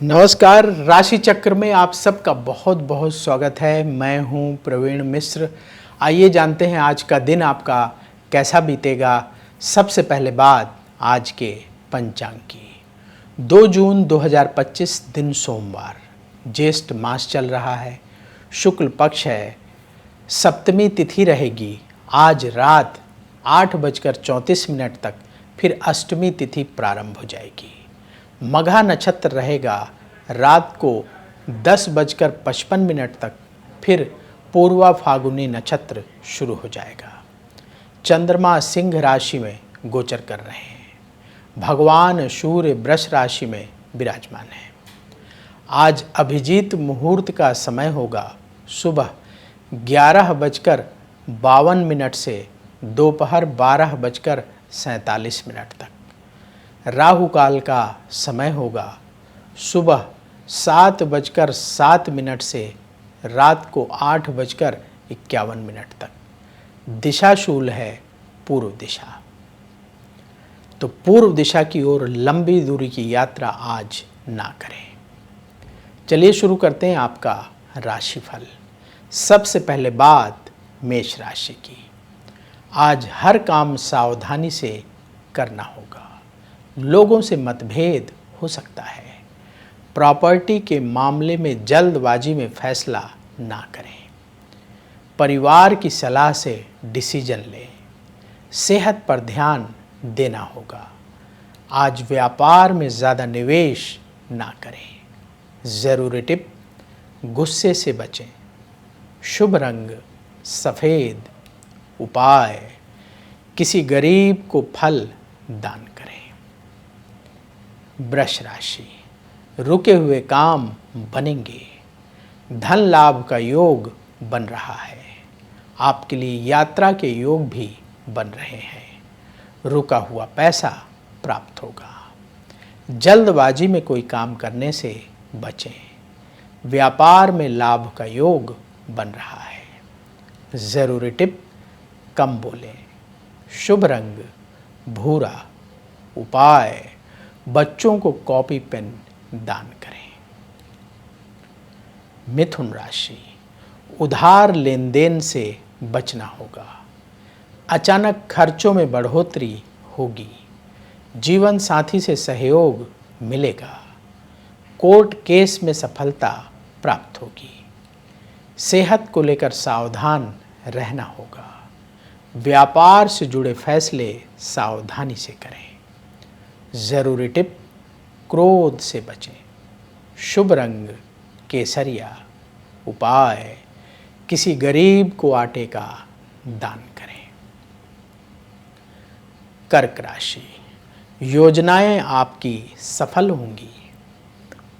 नमस्कार। राशि चक्र में आप सबका बहुत बहुत स्वागत है। मैं हूं प्रवीण मिश्र। आइए जानते हैं आज का दिन आपका कैसा बीतेगा। सबसे पहले बात आज के पंचांग की। 2 जून 2025 दिन सोमवार, ज्येष्ठ मास चल रहा है, शुक्ल पक्ष है, सप्तमी तिथि रहेगी। आज रात 8:34 तक फिर अष्टमी तिथि प्रारंभ हो जाएगी। मघा नक्षत्र रहेगा रात को 10:55 तक, फिर पूर्वा फागुनी नक्षत्र शुरू हो जाएगा। चंद्रमा सिंह राशि में गोचर कर रहे हैं। भगवान सूर्य वृष राशि में विराजमान है। आज अभिजीत मुहूर्त का समय होगा सुबह 11:52 से दोपहर 12:47 तक। राहु काल का समय होगा सुबह 7:07 से रात को 8:51 तक। दिशा शूल है पूर्व दिशा। तो पूर्व दिशा की ओर लंबी दूरी की यात्रा आज ना करें। चलिए शुरू करते हैं आपका राशिफल। सबसे पहले बात मेष राशि की। आज हर काम सावधानी से करना होगा। लोगों से मतभेद हो सकता है। प्रॉपर्टी के मामले में जल्दबाजी में फैसला ना करें। परिवार की सलाह से डिसीजन लें। सेहत पर ध्यान देना होगा। आज व्यापार में ज़्यादा निवेश ना करें। ज़रूरी टिप, गुस्से से बचें। शुभ रंग सफ़ेद। उपाय, किसी गरीब को फल दान करें। वृष राशि, रुके हुए काम बनेंगे। धन लाभ का योग बन रहा है। आपके लिए यात्रा के योग भी बन रहे हैं। रुका हुआ पैसा प्राप्त होगा। जल्दबाजी में कोई काम करने से बचें। व्यापार में लाभ का योग बन रहा है। ज़रूरी टिप, कम बोलें। शुभ रंग भूरा। उपाय, बच्चों को कॉपी पेन दान करें। मिथुन राशि, उधार लेन देन से बचना होगा। अचानक खर्चों में बढ़ोतरी होगी। जीवन साथी से सहयोग मिलेगा। कोर्ट केस में सफलता प्राप्त होगी। सेहत को लेकर सावधान रहना होगा। व्यापार से जुड़े फैसले सावधानी से करें। ज़रूरी टिप, क्रोध से बचें। शुभ रंग केसरिया। उपाय, किसी गरीब को आटे का दान करें। कर्क राशि, योजनाएं आपकी सफल होंगी।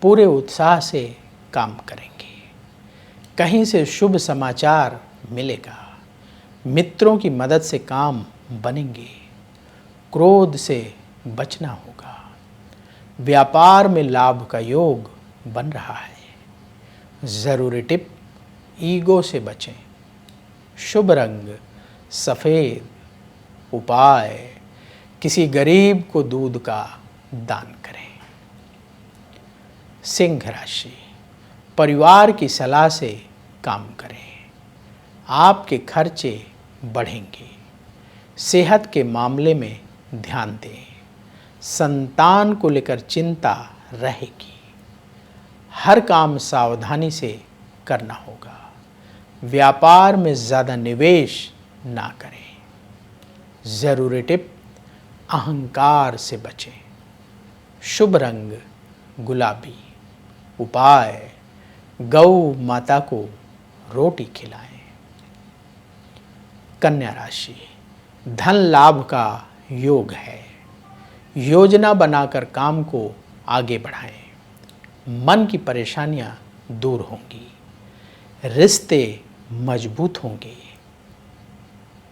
पूरे उत्साह से काम करेंगे। कहीं से शुभ समाचार मिलेगा। मित्रों की मदद से काम बनेंगे। क्रोध से बचना होगा। व्यापार में लाभ का योग बन रहा है। ज़रूरी टिप, ईगो से बचें। शुभ रंग सफ़ेद। उपाय, किसी गरीब को दूध का दान करें। सिंह राशि, परिवार की सलाह से काम करें। आपके खर्चे बढ़ेंगे। सेहत के मामले में ध्यान दें। संतान को लेकर चिंता रहेगी। हर काम सावधानी से करना होगा। व्यापार में ज़्यादा निवेश ना करें। ज़रूरी टिप, अहंकार से बचें। शुभ रंग गुलाबी। उपाय, गौ माता को रोटी खिलाएं। कन्या राशि, धन लाभ का योग है। योजना बनाकर काम को आगे बढ़ाएं। मन की परेशानियां दूर होंगी। रिश्ते मजबूत होंगे।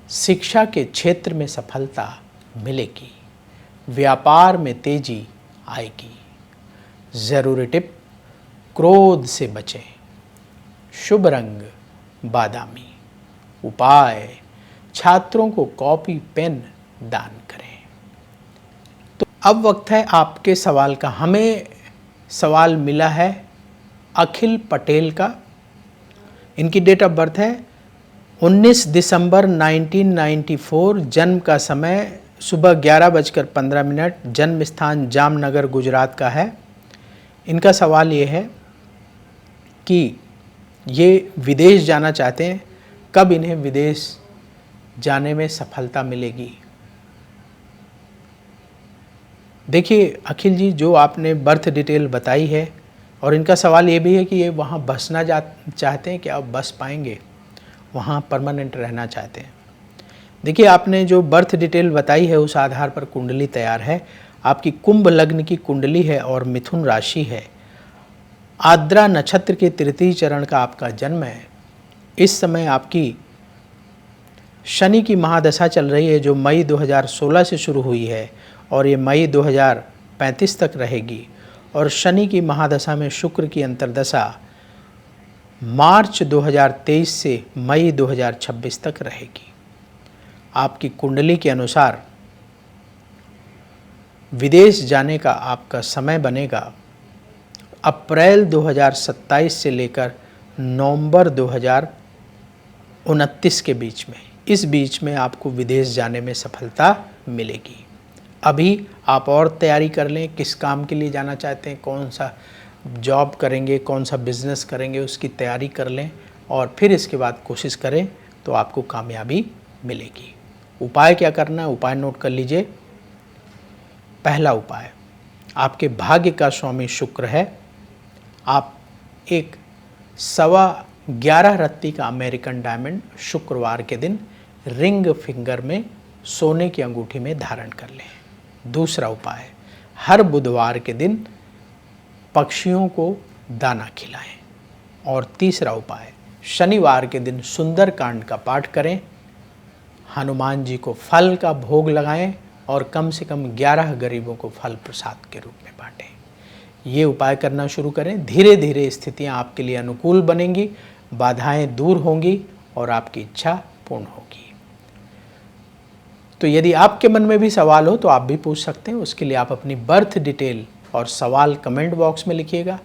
शिक्षा के क्षेत्र में सफलता मिलेगी। व्यापार में तेजी आएगी। ज़रूरी टिप, क्रोध से बचें। शुभ रंग बादामी। उपाय, छात्रों को कॉपी पेन दान करें। तो अब वक्त है आपके सवाल का। हमें सवाल मिला है अखिल पटेल का। इनकी डेट ऑफ बर्थ है 19 दिसंबर 1994, जन्म का समय सुबह 11:15, जन्म स्थान जामनगर गुजरात का है। इनका सवाल ये है कि ये विदेश जाना चाहते हैं, कब इन्हें विदेश जाने में सफलता मिलेगी। देखिए अखिल जी, जो आपने बर्थ डिटेल बताई है और इनका सवाल ये भी है कि ये वहाँ बसना चाहते हैं कि आप बस पाएंगे, वहाँ परमानेंट रहना चाहते हैं। देखिए आपने जो बर्थ डिटेल बताई है उस आधार पर कुंडली तैयार है। आपकी कुंभ लग्न की कुंडली है और मिथुन राशि है। आद्रा नक्षत्र के तृतीय चरण का आपका जन्म है। इस समय आपकी शनि की महादशा चल रही है जो मई 2016 से शुरू हुई है और ये मई 2035 तक रहेगी। और शनि की महादशा में शुक्र की अंतर्दशा मार्च 2023 से मई 2026 तक रहेगी। आपकी कुंडली के अनुसार विदेश जाने का आपका समय बनेगा अप्रैल 2027 से लेकर नवंबर 2029 के बीच में। इस बीच में आपको विदेश जाने में सफलता मिलेगी। अभी आप और तैयारी कर लें, किस काम के लिए जाना चाहते हैं, कौन सा जॉब करेंगे, कौन सा बिजनेस करेंगे, उसकी तैयारी कर लें और फिर इसके बाद कोशिश करें तो आपको कामयाबी मिलेगी। उपाय क्या करना है, उपाय नोट कर लीजिए। पहला उपाय, आपके भाग्य का स्वामी शुक्र है। आप एक 11.25 रत्ती का अमेरिकन डायमंड शुक्रवार के दिन रिंग फिंगर में सोने की अंगूठी में धारण कर लें। दूसरा उपाय, हर बुधवार के दिन पक्षियों को दाना खिलाएं। और तीसरा उपाय, शनिवार के दिन सुंदरकांड का पाठ करें, हनुमान जी को फल का भोग लगाएं और कम से कम 11 गरीबों को फल प्रसाद के रूप में बांटें। ये उपाय करना शुरू करें। धीरे धीरे स्थितियां आपके लिए अनुकूल बनेंगी, बाधाएं दूर होंगी और आपकी इच्छा पूर्ण होगी। तो यदि आपके मन में भी सवाल हो तो आप भी पूछ सकते हैं। उसके लिए आप अपनी बर्थ डिटेल और सवाल कमेंट बॉक्स में लिखिएगा,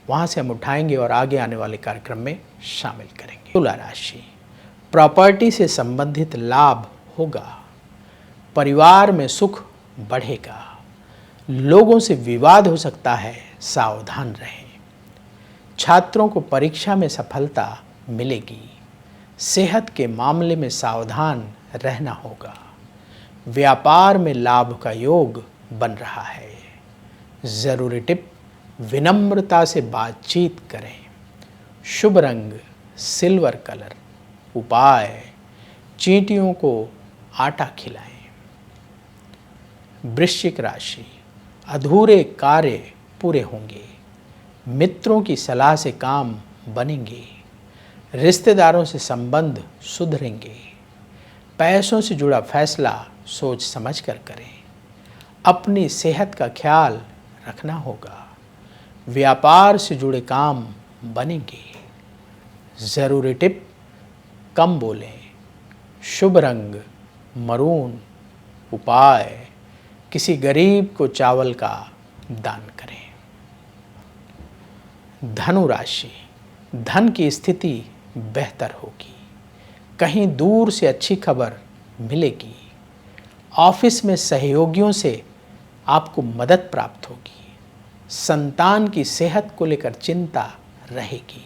वहाँ से हम उठाएंगे और आगे आने वाले कार्यक्रम में शामिल करेंगे। तुला राशि, प्रॉपर्टी से संबंधित लाभ होगा, परिवार में सुख बढ़ेगा, लोगों से विवाद हो सकता है, सावधान रहें। छात्रों को परीक्षा में सफलता मिलेगी, सेहत के मामले में सावधान रहना होगा, व्यापार में लाभ का योग बन रहा है। ज़रूरी टिप, विनम्रता से बातचीत करें। शुभ रंग सिल्वर कलर। उपाय, चींटियों को आटा खिलाएं। वृश्चिक राशि, अधूरे कार्य पूरे होंगे, मित्रों की सलाह से काम बनेंगे, रिश्तेदारों से संबंध सुधरेंगे, पैसों से जुड़ा फैसला सोच समझ कर करें, अपनी सेहत का ख्याल रखना होगा, व्यापार से जुड़े काम बनेंगे। ज़रूरी टिप, कम बोलें। शुभ रंग मरून। उपाय, किसी गरीब को चावल का दान करें। धनु राशि, धन की स्थिति बेहतर होगी, कहीं दूर से अच्छी खबर मिलेगी, ऑफिस में सहयोगियों से आपको मदद प्राप्त होगी, संतान की सेहत को लेकर चिंता रहेगी,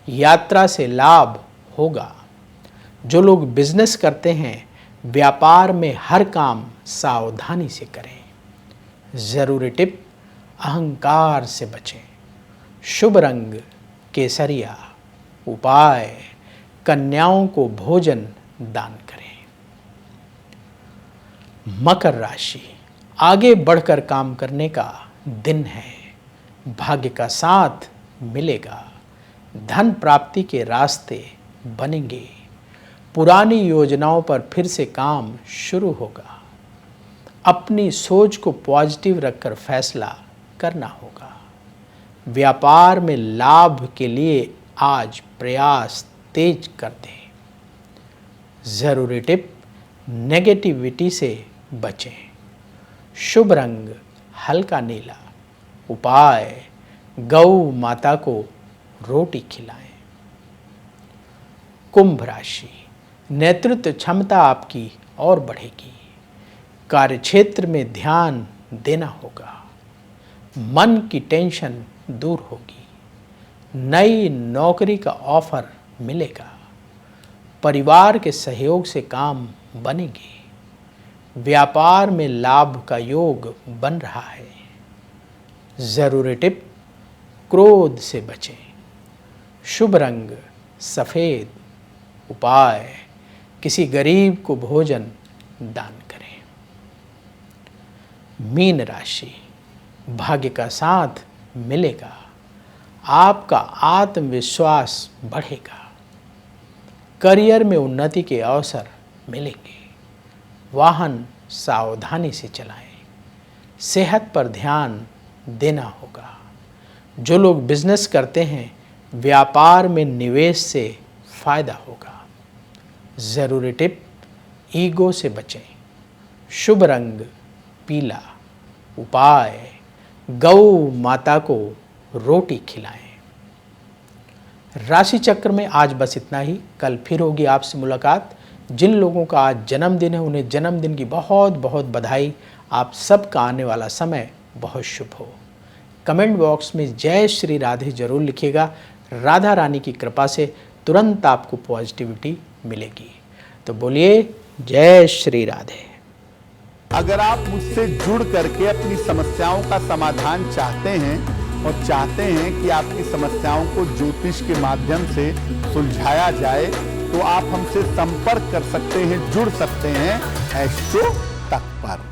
यात्रा से लाभ होगा। जो लोग बिजनेस करते हैं, व्यापार में हर काम सावधानी से करें। ज़रूरी टिप, अहंकार से बचें। शुभ रंग केसरिया। उपाय, कन्याओं को भोजन दान करें। मकर राशि, आगे बढ़कर काम करने का दिन है, भाग्य का साथ मिलेगा, धन प्राप्ति के रास्ते बनेंगे, पुरानी योजनाओं पर फिर से काम शुरू होगा, अपनी सोच को पॉजिटिव रखकर फैसला करना होगा, व्यापार में लाभ के लिए आज प्रयास तेज कर दें। ज़रूरी टिप, नेगेटिविटी से बचें। शुभ रंग हल्का नीला। उपाय, गौ माता को रोटी खिलाएं। कुंभ राशि, नेतृत्व क्षमता आपकी और बढ़ेगी। कार्यक्षेत्र में ध्यान देना होगा। मन की टेंशन दूर होगी। नई नौकरी का ऑफर मिलेगा। परिवार के सहयोग से काम बनेंगे। व्यापार में लाभ का योग बन रहा है। जरूरी टिप, क्रोध से बचें। शुभ रंग सफेद। उपाय, किसी गरीब को भोजन दान करें। मीन राशि, भाग्य का साथ मिलेगा। आपका आत्मविश्वास बढ़ेगा। करियर में उन्नति के अवसर मिलेंगे। वाहन सावधानी से चलाएं। सेहत पर ध्यान देना होगा। जो लोग बिजनेस करते हैं, व्यापार में निवेश से फायदा होगा। जरूरी टिप, ईगो से बचें। शुभ रंग पीला। उपाय, गौ माता को रोटी खिलाएं। राशि चक्र में आज बस इतना ही। कल फिर होगी आपसे मुलाकात। जिन लोगों का आज जन्मदिन है उन्हें जन्मदिन की बहुत बहुत बधाई। आप सबका आने वाला समय बहुत शुभ हो। कमेंट बॉक्स में जय श्री राधे जरूर लिखिएगा। राधा रानी की कृपा से तुरंत आपको पॉजिटिविटी मिलेगी। तो बोलिए जय श्री राधे। अगर आप मुझसे जुड़ करके अपनी समस्याओं का समाधान चाहते हैं और चाहते हैं कि आपकी समस्याओं को ज्योतिष के माध्यम से सुलझाया जाए, तो आप हमसे संपर्क कर सकते हैं, जुड़ सकते हैं एस्ट्रो